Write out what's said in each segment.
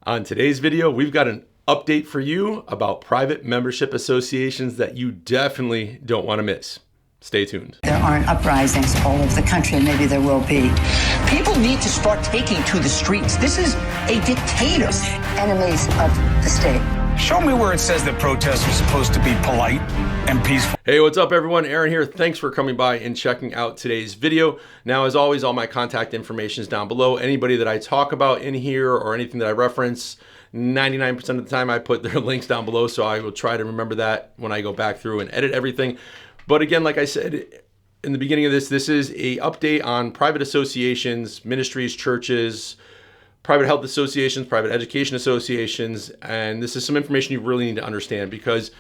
On today's video, we've got an update for you about private membership associations that you definitely don't want to miss. Stay tuned. There aren't uprisings all over the country, and maybe there will be. People need to start taking to the streets. This is a dictator. Enemies of the state. Show me where it says that protests are supposed to be polite and peaceful. Hey, what's up everyone? Aaron here. Thanks for coming by and checking out today's video. Now, as always, all my contact information is down below. Anybody that I talk about in here or anything that I reference, 99% of the time I put their links down below, so I will try to remember that when I go back through and edit everything. But again, like I said in the beginning of this is a update on private associations, ministries, churches, private health associations, private education associations, and this is some information you really need to understand, because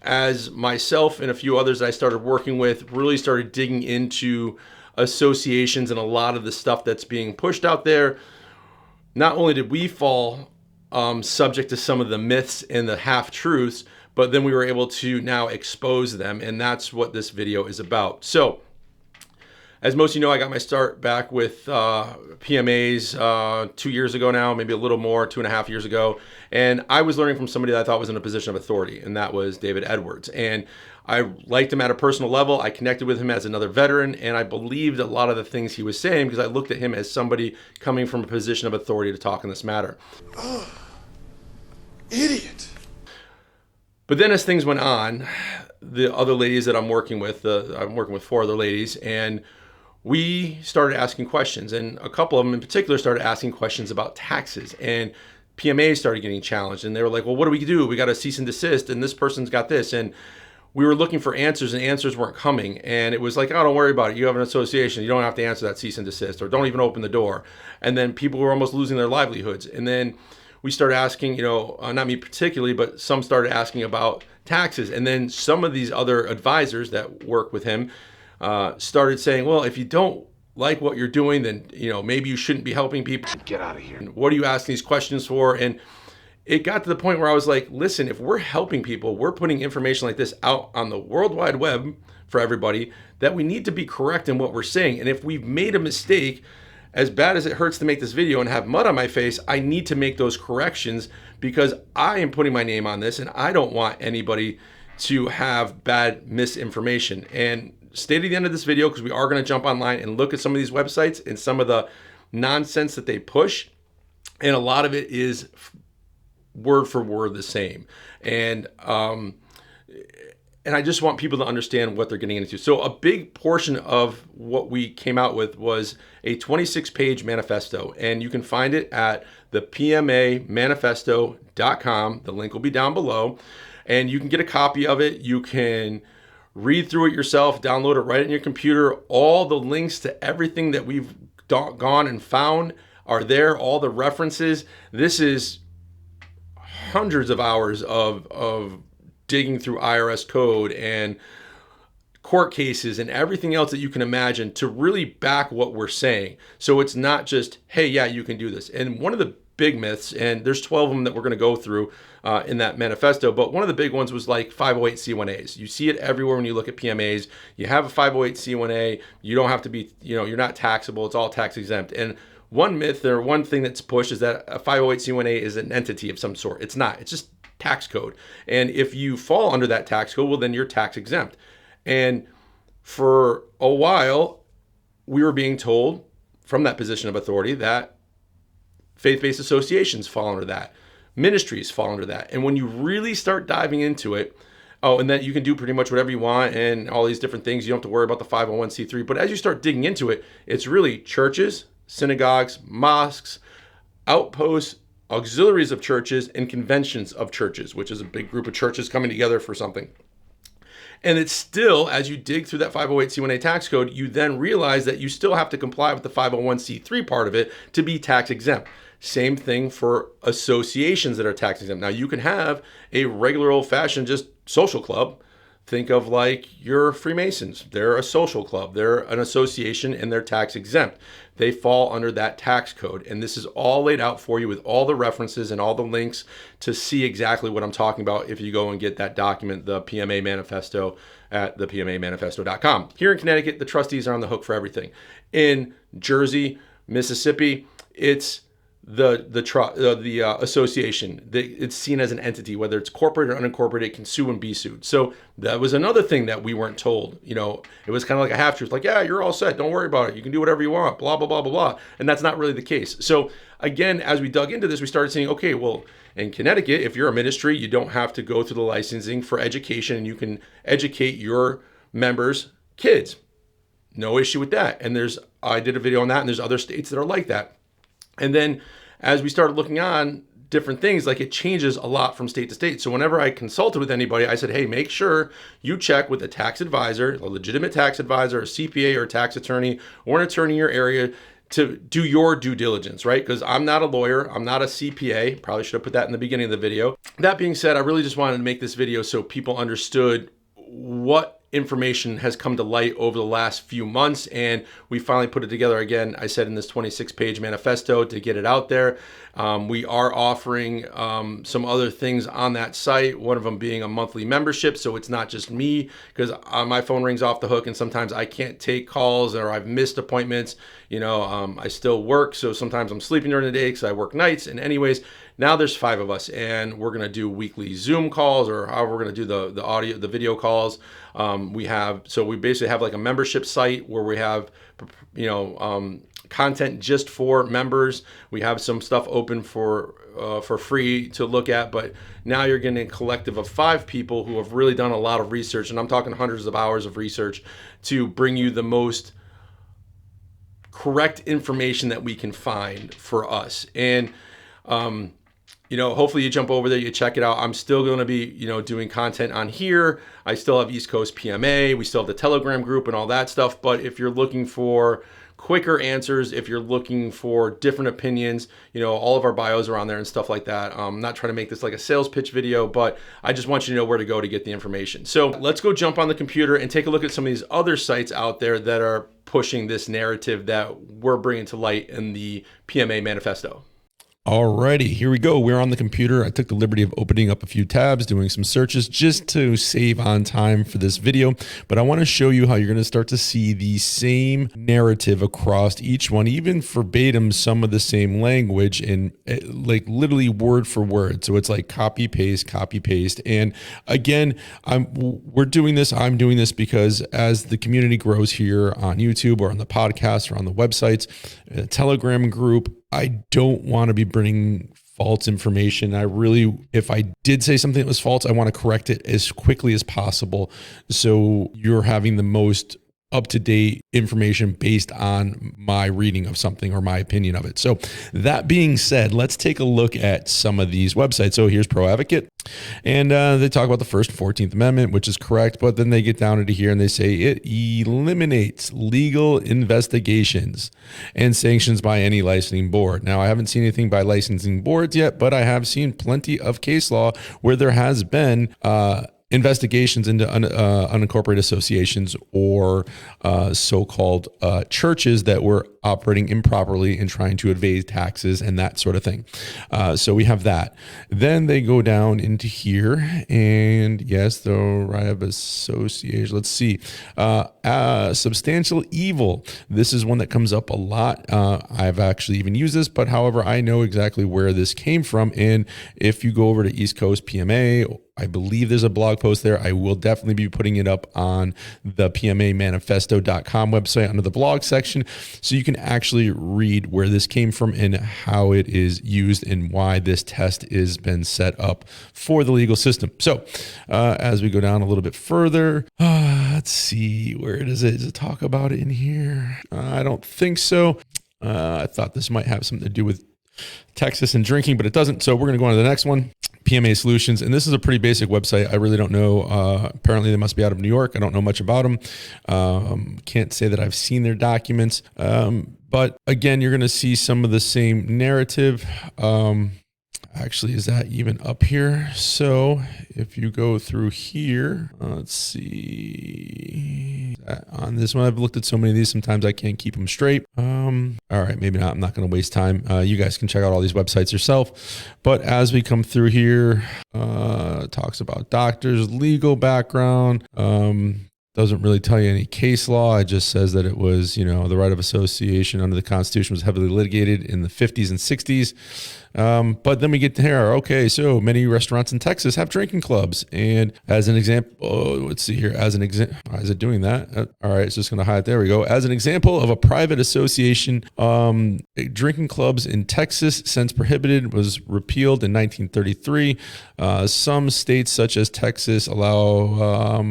as myself and a few others that I started working with really started digging into associations and a lot of the stuff that's being pushed out there, not only did we fall subject to some of the myths and the half-truths, but then we were able to now expose them, and that's what this video is about. So, as most of you know, I got my start back with PMAs 2 years ago now, maybe a little more, 2.5 years ago. And I was learning from somebody that I thought was in a position of authority, and that was David Edwards. And I liked him at a personal level. I connected with him as another veteran, and I believed a lot of the things he was saying because I looked at him as somebody coming from a position of authority to talk on this matter. Oh, idiot. But then as things went on, the other ladies that I'm working with, I'm working with 4 other ladies, and we started asking questions, and a couple of them in particular started asking questions about taxes, and PMA started getting challenged, and they were like, well, what do we do? We got to cease and desist, and this person's got this, and we were looking for answers, and answers weren't coming, and it was like, oh, don't worry about it. You have an association. You don't have to answer that cease and desist, or don't even open the door. And then people were almost losing their livelihoods, and then we started asking, not me particularly, but some started asking about taxes, and then some of these other advisors that work with him started saying, well, if you don't like what you're doing, then maybe you shouldn't be helping people. Get out of here. And what are you asking these questions for? And it got to the point where I was like, listen, if we're helping people, we're putting information like this out on the World Wide Web for everybody, that we need to be correct in what we're saying. And if we've made a mistake, as bad as it hurts to make this video and have mud on my face, I need to make those corrections because I am putting my name on this, and I don't want anybody to have bad misinformation. And stay to the end of this video, because we are going to jump online and look at some of these websites and some of the nonsense that they push. And a lot of it is word for word the same. And I just want people to understand what they're getting into. So a big portion of what we came out with was a 26-page manifesto, and you can find it at the PMA Manifesto.com. The link will be down below, and you can get a copy of it. You can read through it yourself, download it right in your computer. All the links to everything that we've gone and found are there, all the references. This is hundreds of hours of digging through IRS code and court cases and everything else that you can imagine to really back what we're saying. So it's not just, hey, yeah, you can do this. And one of the big myths, and there's 12 of them that we're going to go through in that manifesto, but one of the big ones was like 508c1As. You see it everywhere when you look at PMAs. You have a 508c1A, you don't have to be, you're not taxable, it's all tax exempt. And one myth or one thing that's pushed is that a 508c1A is an entity of some sort. It's not, it's just tax code. And if you fall under that tax code, well, then you're tax exempt. And for a while, we were being told from that position of authority that faith-based associations fall under that. Ministries fall under that. And when you really start diving into it, and that you can do pretty much whatever you want and all these different things. You don't have to worry about the 501c3. But as you start digging into it, it's really churches, synagogues, mosques, outposts, auxiliaries of churches, and conventions of churches, which is a big group of churches coming together for something. And it's still, as you dig through that 508c1A tax code, you then realize that you still have to comply with the 501c3 part of it to be tax exempt. Same thing for associations that are tax exempt. Now, you can have a regular old-fashioned just social club. Think of like your Freemasons. They're a social club. They're an association, and they're tax exempt. They fall under that tax code. And this is all laid out for you with all the references and all the links to see exactly what I'm talking about if you go and get that document, the PMA Manifesto, at the PMAmanifesto.com. Here in Connecticut, the trustees are on the hook for everything. In Jersey, Mississippi, it's the association. It's seen as an entity, whether it's corporate or unincorporated, it can sue and be sued. So that was another thing that we weren't told. You know, it was kind of like a half truth, like, yeah, you're all set, don't worry about it, you can do whatever you want, blah blah blah blah blah. And that's not really the case. So again, as we dug into this, we started saying, okay, well, in Connecticut, if you're a ministry, you don't have to go through the licensing for education, and you can educate your members' kids. No issue with that. And I did a video on that, and there's other states that are like that. And then as we started looking on different things, like, it changes a lot from state to state. So whenever I consulted with anybody, I said, hey, make sure you check with a tax advisor, a legitimate tax advisor, a CPA or a tax attorney, or an attorney in your area to do your due diligence, right? Because I'm not a lawyer, I'm not a CPA. Probably should have put that in the beginning of the video. That being said, I really just wanted to make this video so people understood what information has come to light over the last few months, and we finally put it together again. I said in this 26-page manifesto to get it out there. We are offering some other things on that site, one of them being a monthly membership, so it's not just me, because my phone rings off the hook and sometimes I can't take calls, or I've missed appointments. You know, I still work, so sometimes I'm sleeping during the day because I work nights. And anyways, now there's 5 of us, and we're gonna do weekly Zoom calls, or however we're gonna do the video calls. We basically have like a membership site where we have, you know, content just for members. We have some stuff open for free to look at, but now you're getting a collective of 5 people who have really done a lot of research, and I'm talking hundreds of hours of research to bring you the most correct information that we can find for us. And you know, hopefully you jump over there, you check it out. I'm still going to be, you know, doing content on here. I still have East Coast PMA. We still have the Telegram group and all that stuff. But if you're looking for quicker answers, if you're looking for different opinions, you know, all of our bios are on there and stuff like that. I'm not trying to make this like a sales pitch video, but I just want you to know where to go to get the information. So let's go jump on the computer and take a look at some of these other sites out there that are pushing this narrative that we're bringing to light in the PMA Manifesto. Alrighty, here we go. We're on the computer. I took the liberty of opening up a few tabs, doing some searches just to save on time for this video. But I want to show you how you're going to start to see the same narrative across each one, even verbatim, some of the same language, and like literally word for word. So it's like copy paste. And again, I'm doing this because as the community grows here on YouTube or on the podcast or on the websites, Telegram group, I don't want to be bringing false information. If I did say something that was false, I want to correct it as quickly as possible, so you're having the most up-to-date information based on my reading of something or my opinion of it. So that being said, let's take a look at some of these websites. So here's Pro Advocate, and they talk about the First and 14th Amendment, which is correct, but then they get down into here and they say it eliminates legal investigations and sanctions by any licensing board. Now, I haven't seen anything by licensing boards yet, but I have seen plenty of case law where there has been investigations into unincorporated associations or so-called churches that were operating improperly and trying to evade taxes and that sort of thing. So we have that. Then they go down into here, and yes, the right of association. Let's see. Substantial evil. This is one that comes up a lot. I've actually even used this, but however, I know exactly where this came from. And if you go over to East Coast PMA, I believe there's a blog post there. I will definitely be putting it up on the PMA Manifesto.com website under the blog section, so you can actually read where this came from and how it is used and why this test has been set up for the legal system. So as we go down a little bit further, let's see, where does it talk about it in here? I don't think so. I thought this might have something to do with Texas and drinking, but it doesn't. So we're going to go on to the next one. PMA Solutions, and this is a pretty basic website. I really don't know. Apparently they must be out of New York. I don't know much about them. Can't say that I've seen their documents. But again, you're going to see some of the same narrative. Actually, is that even up here? So if you go through here, let's see. On this one, I've looked at so many of these, sometimes I can't keep them straight. All right, maybe not. I'm not going to waste time. You guys can check out all these websites yourself. But as we come through here, it talks about doctors, legal background, Doesn't really tell you any case law. It just says that it was, the right of association under the Constitution was heavily litigated in the 50s and 60s. But then we get to here. Okay, so many restaurants in Texas have drinking clubs. And as an example, let's see here. As an example, is it doing that? All right, it's just going to hide. There we go. As an example of a private association, drinking clubs in Texas, since prohibited, was repealed in 1933. Some states, such as Texas, allow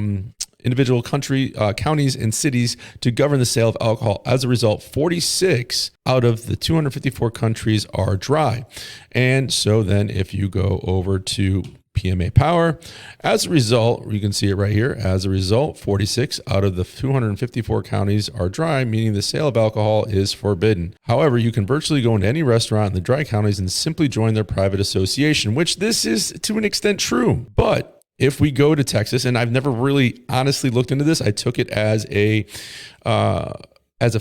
individual counties and cities to govern the sale of alcohol. As a result, 46 out of the 254 countries are dry. And so then if you go over to PMA Power, as a result, you can see it right here. As a result, 46 out of the 254 counties are dry, meaning the sale of alcohol is forbidden. However, you can virtually go into any restaurant in the dry counties and simply join their private association, which this is to an extent true. But if we go to Texas, and I've never really honestly looked into this, I took it as a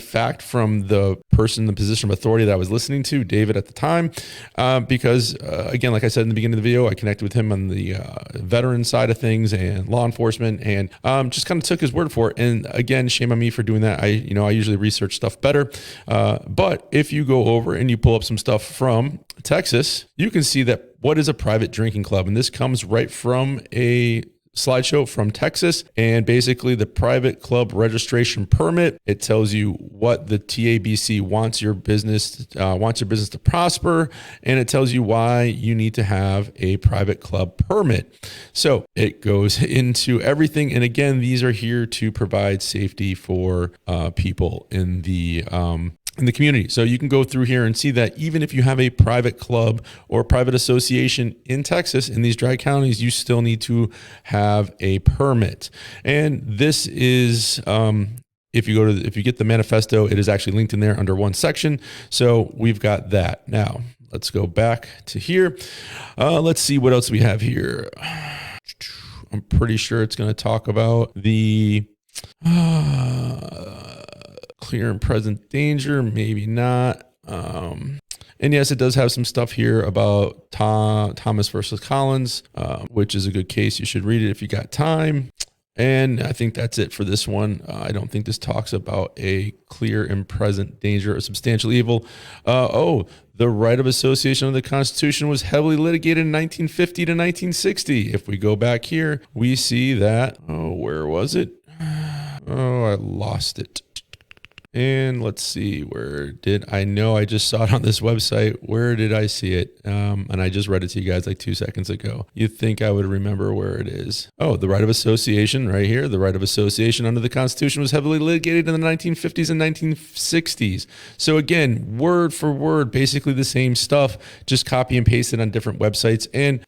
fact from the person in the position of authority that I was listening to, David at the time, because again, like I said in the beginning of the video, I connected with him on the veteran side of things and law enforcement, and just kind of took his word for it. And again, shame on me for doing that. I usually research stuff better, but if you go over and you pull up some stuff from Texas, you can see that what is a private drinking club, and this comes right from a slideshow from Texas. And basically the private club registration permit, it tells you what the TABC wants your business to prosper, and it tells you why you need to have a private club permit. So it goes into everything. And again, these are here to provide safety for people in the community. So you can go through here and see that even if you have a private club or private association in Texas, in these dry counties, you still need to have a permit. And this is, if you get the manifesto, it is actually linked in there under one section. So we've got that. Now let's go back to here. Let's see what else we have here. I'm pretty sure it's going to talk about the, clear and present danger, maybe not. And yes, it does have some stuff here about Thomas versus Collins, which is a good case. You should read it if you got time. And I think that's it for this one. I don't think this talks about a clear and present danger or substantial evil. The right of association of the Constitution was heavily litigated in 1950 to 1960. If we go back here, we see that, where was it? I lost it. And let's see, I just saw it on this website. Where did I see it? And I just read it to you guys like 2 seconds ago. You'd think I would remember where it is. Oh, the right of association right here. The right of association under the Constitution was heavily litigated in the 1950s and 1960s. So again, word for word, basically the same stuff, just copy and paste it on different websites. And,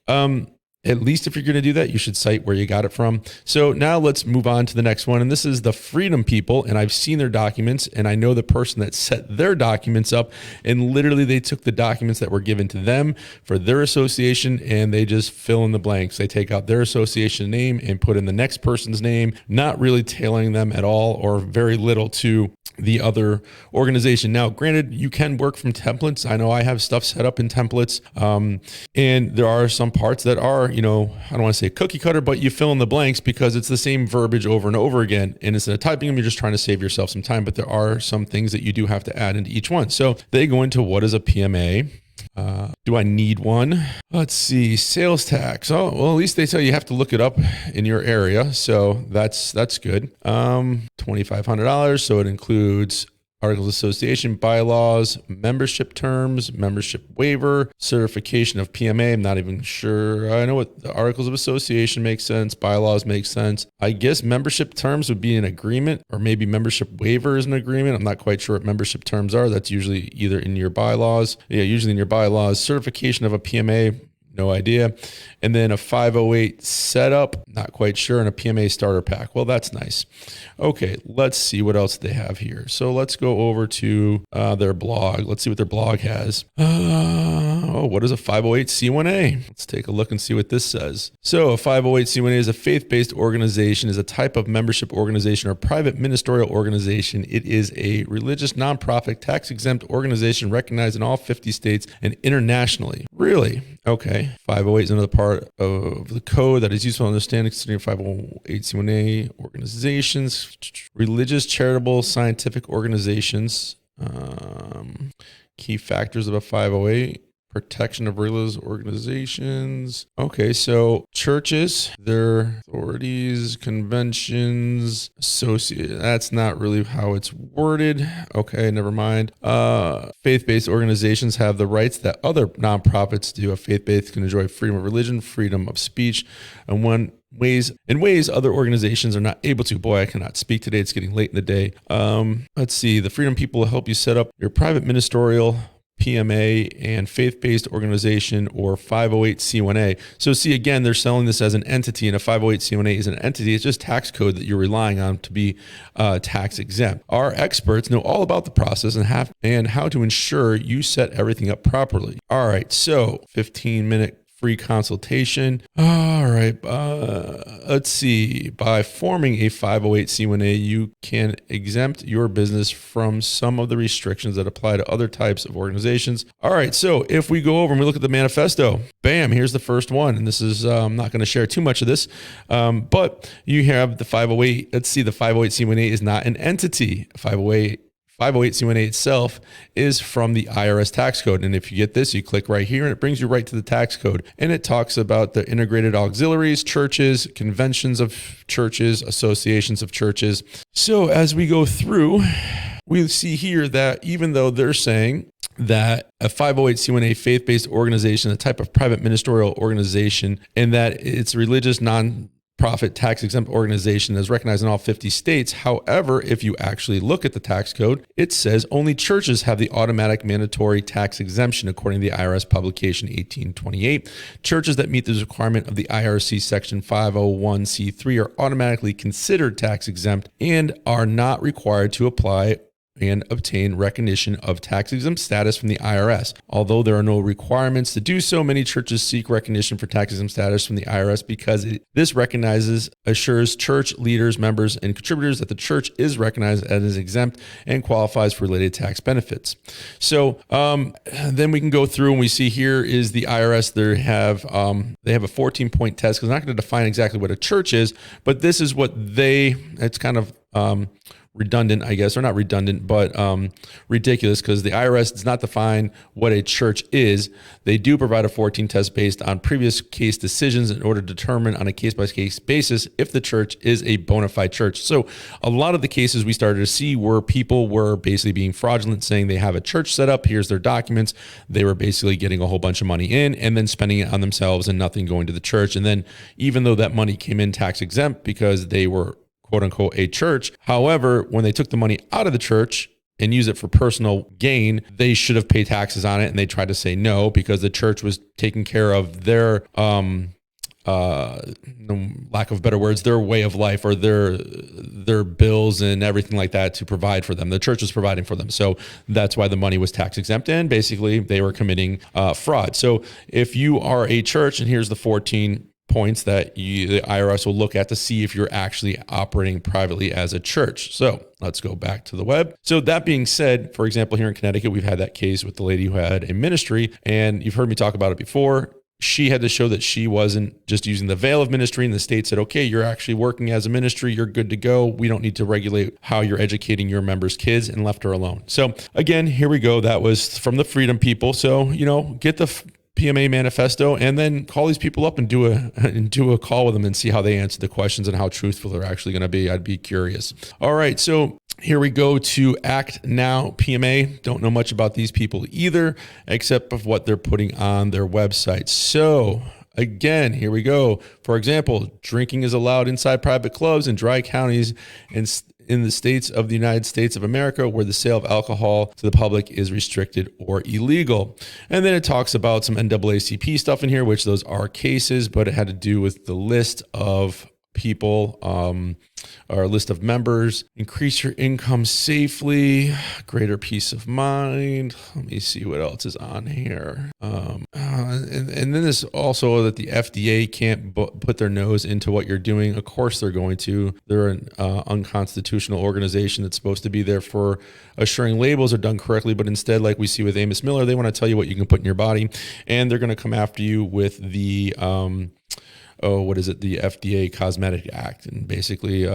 at least if you're going to do that, you should cite where you got it from. So now let's move on to the next one. And this is the Freedom People. And I've seen their documents, and I know the person that set their documents up. And literally they took the documents that were given to them for their association, and they just fill in the blanks. They take out their association name and put in the next person's name, not really tailoring them at all or very little to the other organization. Now, granted, you can work from templates. I know I have stuff set up in templates. And there are some parts that are, I don't want to say cookie cutter, but you fill in the blanks because it's the same verbiage over and over again. And instead of typing them, you're just trying to save yourself some time. But there are some things that you do have to add into each one. So they go into what is a PMA. Do I need one? Let's see, sales tax. Oh, well, at least they tell you have to look it up in your area. So that's good. $2,500. So it includes Articles of Association, bylaws, membership terms, membership waiver, certification of PMA. I'm not even sure. I know what the Articles of Association makes sense. Bylaws make sense. I guess membership terms would be an agreement, or maybe membership waiver is an agreement. I'm not quite sure what membership terms are. That's usually either in your bylaws. Yeah, usually in your bylaws. Certification of a PMA. No idea. And then a 508 setup, not quite sure, and a PMA starter pack. Well, that's nice. Okay, let's see what else they have here. So let's go over to their blog. Let's see what their blog has. What is a 508c1a? Let's take a look and see what this says. So a 508c1a is a faith-based organization, is a type of membership organization or private ministerial organization. It is a religious, nonprofit, tax-exempt organization recognized in all 50 states and internationally. Really? Okay. Okay. 508 is another part of the code that is useful to understand considering 508c1a organizations, religious, charitable, scientific organizations. Key factors about 508. Protection of religious organizations. Okay, so churches, their authorities, conventions, associate. That's not really how it's worded. Okay, never mind. Faith-based organizations have the rights that other nonprofits do. A faith-based can enjoy freedom of religion, freedom of speech, and in ways other organizations are not able to. Boy, I cannot speak today. It's getting late in the day. Let's see. The Freedom People will help you set up your private ministerial, PMA, and faith-based organization, or 508c1a. So see, again, they're selling this as an entity, and a 508c1a is an entity. It's just tax code that you're relying on to be tax exempt. Our experts know all about the process and how to ensure you set everything up properly. All right, so 15-minute free consultation. All right, let's see. By forming a 508c1a, you can exempt your business from some of the restrictions that apply to other types of organizations. All right, so if we go over and we look at the manifesto, bam, here's the first one. And this is, I'm not going to share too much of this, but you have the 508. Let's see, the 508c1a is not an entity. 508c1a itself is from the IRS tax code. And if you get this, you click right here and it brings you right to the tax code. And it talks about the integrated auxiliaries, churches, conventions of churches, associations of churches. So as we go through, we see here that even though they're saying that a 508c1a faith-based organization, a type of private ministerial organization, and that it's religious, non-profit tax exempt organization is recognized in all 50 states. However, if you actually look at the tax code, it says only churches have the automatic mandatory tax exemption according to the IRS publication 1828. Churches that meet this requirement of the IRC section 501c3 are automatically considered tax exempt and are not required to apply and obtain recognition of tax exempt status from the IRS. Although there are no requirements to do so, many churches seek recognition for tax exempt status from the IRS because this assures church leaders, members, and contributors that the church is recognized as exempt and qualifies for related tax benefits. So then we can go through and we see here is the IRS. They have a 14-point test because I'm not going to define exactly what a church is, but this is what it's kind of redundant, I guess, or not redundant, but ridiculous because the IRS does not define what a church is. They do provide a 14 test based on previous case decisions in order to determine on a case-by-case basis if the church is a bona fide church. So a lot of the cases we started to see where people were basically being fraudulent, saying they have a church set up, here's their documents. They were basically getting a whole bunch of money in and then spending it on themselves and nothing going to the church. And then even though that money came in tax exempt because they were quote unquote a church. However, when they took the money out of the church and use it for personal gain, they should have paid taxes on it. And they tried to say no because the church was taking care of their, lack of better words, their way of life or their bills and everything like that to provide for them. The church was providing for them. So that's why the money was tax exempt. And basically they were committing fraud. So if you are a church, and here's the 14 points that the IRS will look at to see if you're actually operating privately as a church. So let's go back to the web. So that being said, for example, here in Connecticut, we've had that case with the lady who had a ministry, and you've heard me talk about it before. She had to show that she wasn't just using the veil of ministry, and the state said, okay, you're actually working as a ministry. You're good to go. We don't need to regulate how you're educating your members' kids, and left her alone. So again, here we go. That was from the Freedom People. So, get the PMA Manifesto and then call these people up and do a call with them and see how they answer the questions and how truthful they're actually going to be. I'd be curious. All right. So here we go to Act Now PMA. Don't know much about these people either, except of what they're putting on their website. So again, here we go. For example, drinking is allowed inside private clubs in dry counties in the states of the United States of America where the sale of alcohol to the public is restricted or illegal. And then it talks about some NAACP stuff in here, which those are cases, but it had to do with the list of people, or list of members, increase your income safely, greater peace of mind. Let me see what else is on here. And then there's also that the FDA can't put their nose into what you're doing. Of course they're going to. They're an unconstitutional organization that's supposed to be there for assuring labels are done correctly, but instead, like we see with Amos Miller, they want to tell you what you can put in your body, and they're going to come after you with the the FDA Cosmetic Act, and basically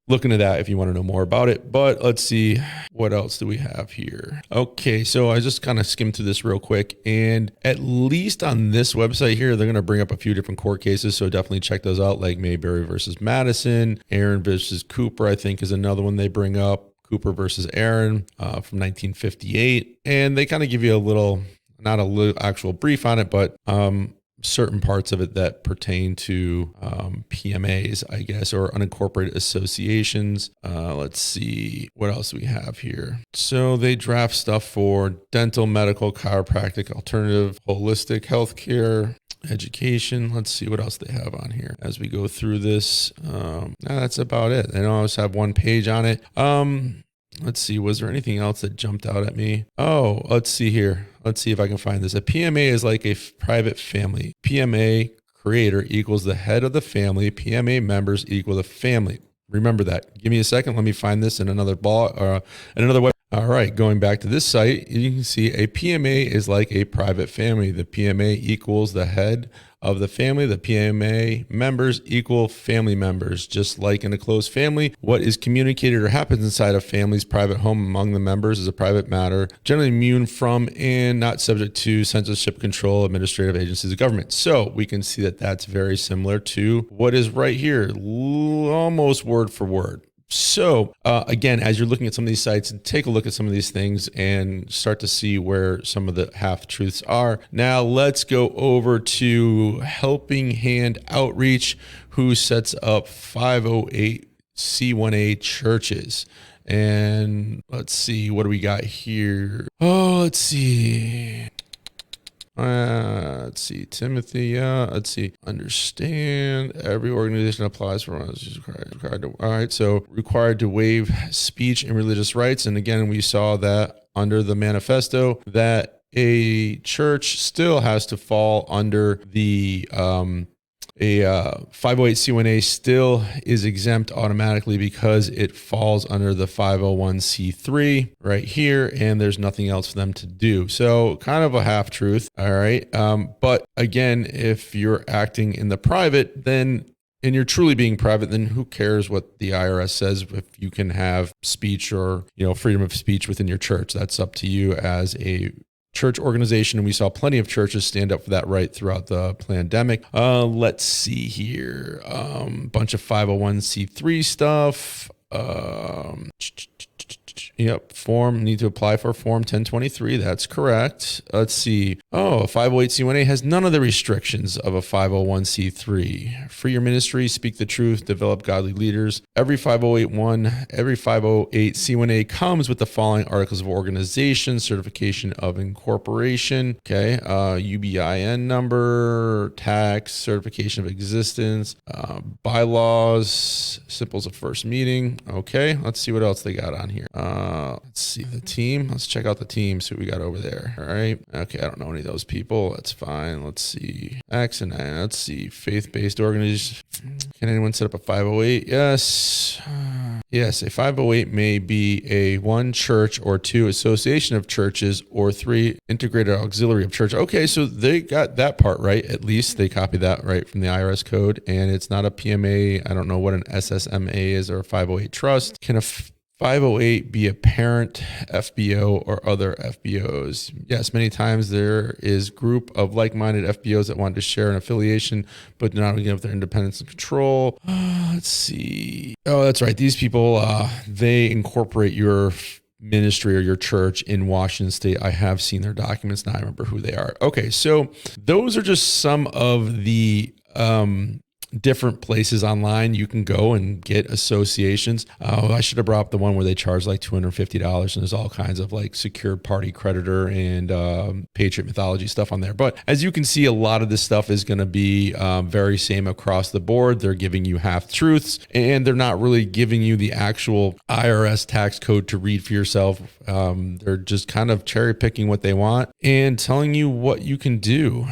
look into that if you want to know more about it. But let's see, what else do we have here? Okay, so I just kind of skimmed through this real quick, and at least on this website here, they're going to bring up a few different court cases, so definitely check those out, like Mayberry versus Madison, Aaron versus Cooper, I think is another one they bring up, Cooper versus Aaron from 1958, and they kind of give you a little, not a little actual brief on it, but certain parts of it that pertain to PMAs, I guess, or unincorporated associations. Let's see what else we have here. So they draft stuff for dental, medical, chiropractic, alternative, holistic healthcare, education. Let's see what else they have on here as we go through this. That's about it. They always have one page on it. Let's see, was there anything else that jumped out at me? Oh, let's see here. Let's see if I can find this. A PMA is like a private family. PMA creator equals the head of the family. PMA members equal the family. Remember that. Give me a second. Let me find this in another web. All right, going back to this site, you can see a PMA is like a private family. The PMA equals the head of the family. The PMA members equal family members. Just like in a closed family, what is communicated or happens inside a family's private home among the members is a private matter, generally immune from and not subject to censorship, control, administrative agencies of government. So we can see that that's very similar to what is right here, almost word for word. So again, as you're looking at some of these sites, take a look at some of these things and start to see where some of the half-truths are. Now let's go over to Helping Hand Outreach, who sets up 508c1a churches. And let's see, what do we got here? Oh, let's see. Timothy. Let's see. Understand every organization applies for required to. All right. So required to waive speech and religious rights. And again, we saw that under the manifesto that a church still has to fall under the a 508c1a still is exempt automatically because it falls under the 501c3 right here, and there's nothing else for them to do. So kind of a half truth. All right. But again, if you're acting in the private, then and you're truly being private, then who cares what the IRS says if you can have speech or, freedom of speech within your church? That's up to you as a church organization, and we saw plenty of churches stand up for that right throughout the pandemic. Let's see here. Bunch of 501c3 stuff. Yep. Need to apply for Form 1023. That's correct. Let's see. Oh, a 508c1a has none of the restrictions of a 501c3. Free your ministry, speak the truth, develop godly leaders. Every 508c1a comes with the following articles of organization, certification of incorporation, okay, UBIN number, tax, certification of existence, bylaws, simples of first meeting. Okay, let's see what else they got on here. Let's see the team. Let's check out the team. See what we got over there. All right. Okay. I don't know any of those people. That's fine. Let's see. Let's see. Faith-based organizations. Can anyone set up a 508? Yes. Yes. A 508 may be a 1 church or 2 association of churches or 3 integrated auxiliary of church. Okay. So they got that part right. At least they copied that right from the IRS code, and it's not a PMA. I don't know what an SSMA is or a 508 trust. Can a 508 be a parent FBO or other FBOs? Yes, many times there is group of like-minded FBOs that want to share an affiliation, but do not give their independence and control. Let's see. Oh, that's right. These people, they incorporate your ministry or your church in Washington State. I have seen their documents. Now I remember who they are. Okay, so those are just some of the different places online you can go and get associations. I should have brought up the one where they charge like $250 and there's all kinds of like secured party creditor and Patriot Mythology stuff on there. But as you can see, a lot of this stuff is going to be very same across the board. They're giving you half truths and they're not really giving you the actual IRS tax code to read for yourself. They're just kind of cherry picking what they want and telling you what you can do.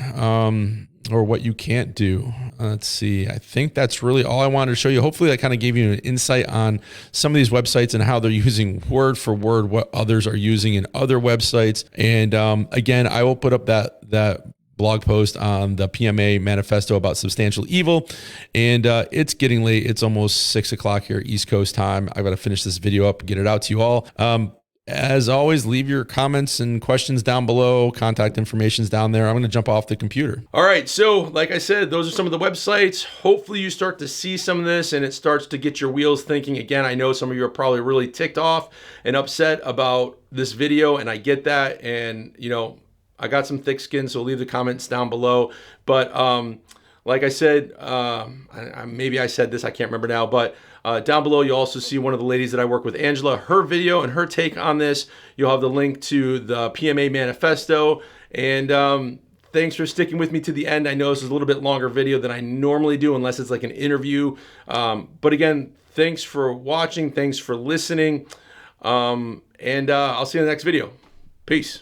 Or what you can't do. Let's see. I think that's really all I wanted to show you. Hopefully that kind of gave you an insight on some of these websites and how they're using word for word what others are using in other websites. And again, I will put up that blog post on the PMA Manifesto about substantial evil. And it's getting late. It's almost 6 o'clock here East Coast time. I've got to finish this video up and get it out to you all. As always, leave your comments and questions down below. Contact information's down there. I'm going to jump off the computer. All right. So like I said, those are some of the websites. Hopefully you start to see some of this and it starts to get your wheels thinking. Again, I know some of you are probably really ticked off and upset about this video, and I get that. And, you know, I got some thick skin, so leave the comments down below. But like I said, maybe I said this, I can't remember now, but down below, you'll also see one of the ladies that I work with, Angela, her video and her take on this. You'll have the link to the PMA Manifesto. And thanks for sticking with me to the end. I know this is a little bit longer video than I normally do, unless it's like an interview. But again, thanks for watching. Thanks for listening. And I'll see you in the next video. Peace.